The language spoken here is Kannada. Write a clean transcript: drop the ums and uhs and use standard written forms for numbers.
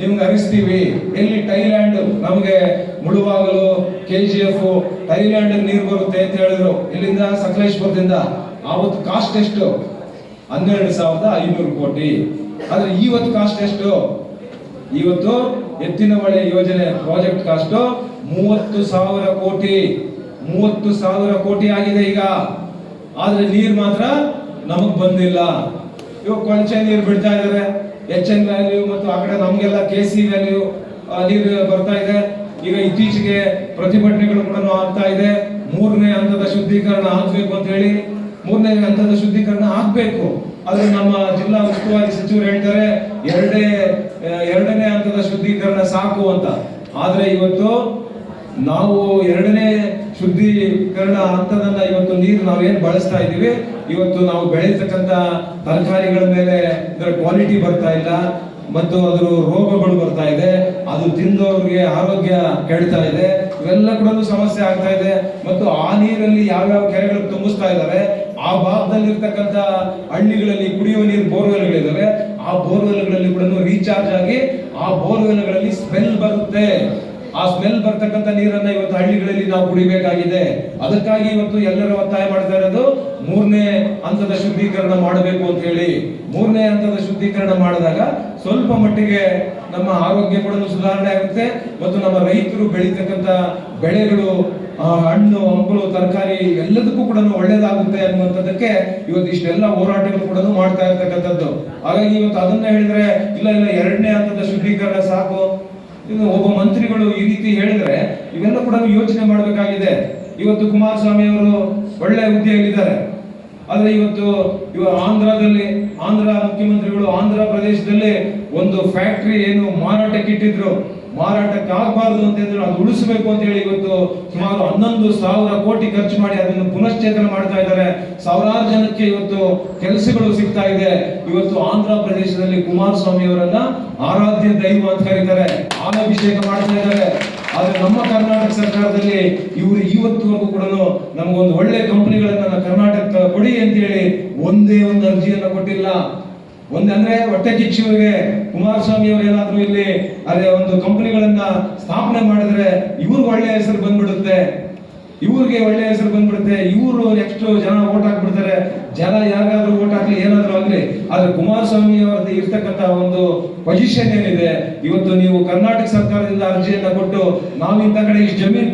ನಿಮ್ಗೆ ಹರಿಸ್ತೀವಿ. ಎಲ್ಲಿ ಥೈಲ್ಯಾಂಡ್ ನಮಗೆ ಮುಳುಬಾಗಲು KGF ಥೈಲ್ಯಾಂಡ್ ನೀರು ಬರುತ್ತೆ ಅಂತ ಹೇಳಿದ್ರು. ಇಲ್ಲಿಂದ ಸಕಲೇಶ್ಪುರದಿಂದ. ಆವತ್ತು ಕಾಸ್ಟ್ ಎಷ್ಟು? 12,500 ಕೋಟಿ. ಆದ್ರೆ ಇವತ್ತು ಕಾಸ್ಟ್ ಎಷ್ಟು? ಇವತ್ತು ಎತ್ತಿನ ಹೊಳೆ ಯೋಜನೆ ಪ್ರಾಜೆಕ್ಟ್ ಕಾಸ್ಟ್ 30,000 ಕೋಟಿ. 30,000 ಕೋಟಿ ಆಗಿದೆ ಈಗ. ಆದ್ರೆ ನೀರು ಮಾತ್ರ ನಮಗ್ ಬಂದಿಲ್ಲ. ಇವಾಗ ಕೊಳಚೆ ನೀರು ಬಿಡ್ತಾ ಇದಾರೆ. HN ವ್ಯಾಲ್ಯೂ ಮತ್ತು ಆ ಕಡೆ ನಮ್ಗೆಲ್ಲ KC ವ್ಯಾಲ್ಯೂ ನೀರು ಬರ್ತಾ ಇದೆ. ಈಗ ಇತ್ತೀಚೆಗೆ ಪ್ರತಿಭಟನೆಗಳು ಕೂಡ ಆಗ್ತಾ ಇದೆ. 3ನೇ ಹಂತದ ಶುದ್ಧೀಕರಣ ಆಗ್ಬೇಕು ಅಂತ ಹೇಳಿ. 3ನೇ ಹಂತದ ಶುದ್ಧೀಕರಣ ಆಗ್ಬೇಕು. ಆದ್ರೆ ನಮ್ಮ ಜಿಲ್ಲಾ ಉಸ್ತುವಾರಿ ಸಚಿವರು ಹೇಳ್ತಾರೆ 2ನೇ ಹಂತದ ಶುದ್ಧೀಕರಣ ಸಾಕು ಅಂತ. ಆದ್ರೆ ಇವತ್ತು ನಾವು 2ನೇ ಶುದ್ಧೀಕರಣ ಹಂತದನ್ನ ಇವತ್ತು ನೀರು ನಾವೇನ್ ಬಳಸ್ತಾ ಇದೀವಿ, ಇವತ್ತು ನಾವು ಬೆಳೀತಕ್ಕಂತ ತರಕಾರಿಗಳ ಮೇಲೆ ಇದರ ಕ್ವಾಲಿಟಿ ಬರ್ತಾ ಇಲ್ಲ ಮತ್ತು ಅದ್ರ ರೋಗಗಳು ಬರ್ತಾ ಇದೆ. ಅದು ತಿಂದವ್ರಿಗೆ ಆರೋಗ್ಯ ಕೆಡ್ತಾ ಇದೆ. ಇವೆಲ್ಲ ಕೂಡ ಸಮಸ್ಯೆ ಆಗ್ತಾ ಇದೆ. ಮತ್ತು ಆ ನೀರಲ್ಲಿ ಯಾವ್ಯಾವ ಕೆರೆಗಳು ತುಂಬಿಸ್ತಾ ಇದ್ದಾರೆ, ಆ ಭಾಗದಲ್ಲಿ ಇರ್ತಕ್ಕಂಥ ಹಳ್ಳಿಗಳಲ್ಲಿ ಕುಡಿಯುವ ನೀರು ಬೋರ್ವೆಲ್ಗಳಿದ್ದಾವೆ. ಆ ಬೋರ್ವೆಲ್ಗಳಲ್ಲಿ ಕೂಡ ರೀಚಾರ್ಜ್ ಆಗಿ ಆ ಬೋರ್ವೆಲ್ಗಳಲ್ಲಿ ಸ್ಮೆಲ್ ಬರುತ್ತೆ. ಆ ಸ್ಮೆಲ್ ಬರ್ತಕ್ಕಂಥ ನೀರನ್ನ ಇವತ್ತು ಹಳ್ಳಿಗಳಲ್ಲಿ ನಾವು ಕುಡಿಬೇಕಾಗಿದೆ. ಅದಕ್ಕಾಗಿ ಇವತ್ತು ಎಲ್ಲರೂ ಒತ್ತಾಯ ಮಾಡ್ತಾ ಇರೋದು 3ನೇ ಹಂತದ ಶುದ್ಧೀಕರಣ ಮಾಡಬೇಕು ಅಂತ ಹೇಳಿ. 3ನೇ ಹಂತದ ಶುದ್ಧೀಕರಣ ಮಾಡಿದಾಗ ಸ್ವಲ್ಪ ಮಟ್ಟಿಗೆ ನಮ್ಮ ಆರೋಗ್ಯ ಕೂಡ ಸುಧಾರಣೆ ಆಗುತ್ತೆ ಮತ್ತು ನಮ್ಮ ರೈತರು ಬೆಳೀತಕ್ಕಂಥ ಬೆಳೆಗಳು, ಹಣ್ಣು ಹಂಪಲು ತರಕಾರಿ ಎಲ್ಲದಕ್ಕೂ ಕೂಡ ಒಳ್ಳೇದಾಗುತ್ತೆ ಅನ್ನುವಂಥದ್ದಕ್ಕೆ ಇವತ್ತು ಇಷ್ಟೆಲ್ಲ ಹೋರಾಟಗಳು ಕೂಡ ಮಾಡ್ತಾ ಇರ್ತಕ್ಕಂಥದ್ದು. ಹಾಗಾಗಿ ಇವತ್ತು ಅದನ್ನ ಹೇಳಿದ್ರೆ ಇಲ್ಲ 2ನೇ ಹಂತದ ಶುದ್ಧೀಕರಣ ಸಾಕು. ಒಬ್ಬ ಮಂತ್ರಿಗಳು ಈ ರೀತಿ ಹೇಳಿದ್ರೆ ಇವೆಲ್ಲ ಕೂಡ ಯೋಚನೆ ಮಾಡಬೇಕಾಗಿದೆ. ಇವತ್ತು ಕುಮಾರಸ್ವಾಮಿ ಅವರು ಒಳ್ಳೆ ಹುದ್ದೆಯಲ್ಲಿದ್ದಾರೆ. ಆದ್ರೆ ಇವತ್ತು ಆಂಧ್ರ ಮುಖ್ಯಮಂತ್ರಿಗಳು ಆಂಧ್ರ ಪ್ರದೇಶದಲ್ಲಿ ಒಂದು ಫ್ಯಾಕ್ಟರಿ ಏನು ಮಾರಾಟಕ್ಕೆ ಇಟ್ಟಿದ್ರು, ಮಾರಾಟಕ್ಕೆ ಆಗಬಾರ್ದು ಅಂತ ಹೇಳಿದ್ರು, ಅದು ಉಳಿಸಬೇಕು ಅಂತ ಹೇಳಿ ಇವತ್ತು ಸುಮಾರು 11,000 ಕೋಟಿ ಖರ್ಚು ಮಾಡಿ ಅದನ್ನು ಪುನಶ್ಚೇತನ ಮಾಡ್ತಾ ಇದ್ದಾರೆ. ಸಾವಿರಾರು ಜನಕ್ಕೆ ಇವತ್ತು ಕೆಲಸಗಳು ಸಿಗ್ತಾ ಇದೆ. ಇವತ್ತು ಆಂಧ್ರ ಪ್ರದೇಶದಲ್ಲಿ ಕುಮಾರಸ್ವಾಮಿ ಅವರನ್ನ ಆರಾಧ್ಯ ದೈವ ಅಂತ ಕರೀತಾರೆ, ಹಾಲಾಭಿಷೇಕ ಮಾಡ್ತಾ ಇದ್ದಾರೆ. ಆದ್ರೆ ನಮ್ಮ ಕರ್ನಾಟಕ ಸರ್ಕಾರದಲ್ಲಿ ಇವರು ಇವತ್ತುವರೆಗೂ ಕೂಡ ನಮಗೊಂದು ಒಳ್ಳೆ ಕಂಪನಿಗಳನ್ನ ಕರ್ನಾಟಕ ಕೊಡಿ ಅಂತ ಹೇಳಿ ಒಂದೇ ಒಂದು ಅರ್ಜಿಯನ್ನ ಕೊಟ್ಟಿಲ್ಲ. ಒಂದಂದ್ರೆ ಹೊಟ್ಟೆ ಕಿಚ್ಚುವರಿಗೆ ಕುಮಾರಸ್ವಾಮಿ ಅವರು ಏನಾದ್ರು ಇಲ್ಲಿ ಅದೇ ಒಂದು ಕಂಪನಿಗಳನ್ನ ಸ್ಥಾಪನೆ ಮಾಡಿದ್ರೆ ಇವ್ರಿಗೆ ಒಳ್ಳೆ ಹೆಸರು ಬಂದ್ಬಿಡುತ್ತೆ. ಇವರು ನೆಕ್ಸ್ಟ್ ಜನ ಓಟ್ ಹಾಕ್ಬಿಡ್ತಾರೆ. ಜನ ಯಾರಾದ್ರೂ ಓಟ್ ಹಾಕ್ಲಿ ಏನಾದ್ರೂ ಆಗ್ಲಿ, ಆದ್ರೆ ಕುಮಾರಸ್ವಾಮಿ ಅವರದ್ದು ಇರ್ತಕ್ಕಂತ ಒಂದು ಪೊಸಿಷನ್ ಏನಿದೆ, ಇವತ್ತು ನೀವು ಕರ್ನಾಟಕ ಸರ್ಕಾರದಿಂದ ಅರ್ಜಿಯನ್ನ ಕೊಟ್ಟು ನಾವು ಇಂಥ ಕಡೆ ಇಷ್ಟು ಜಮೀನು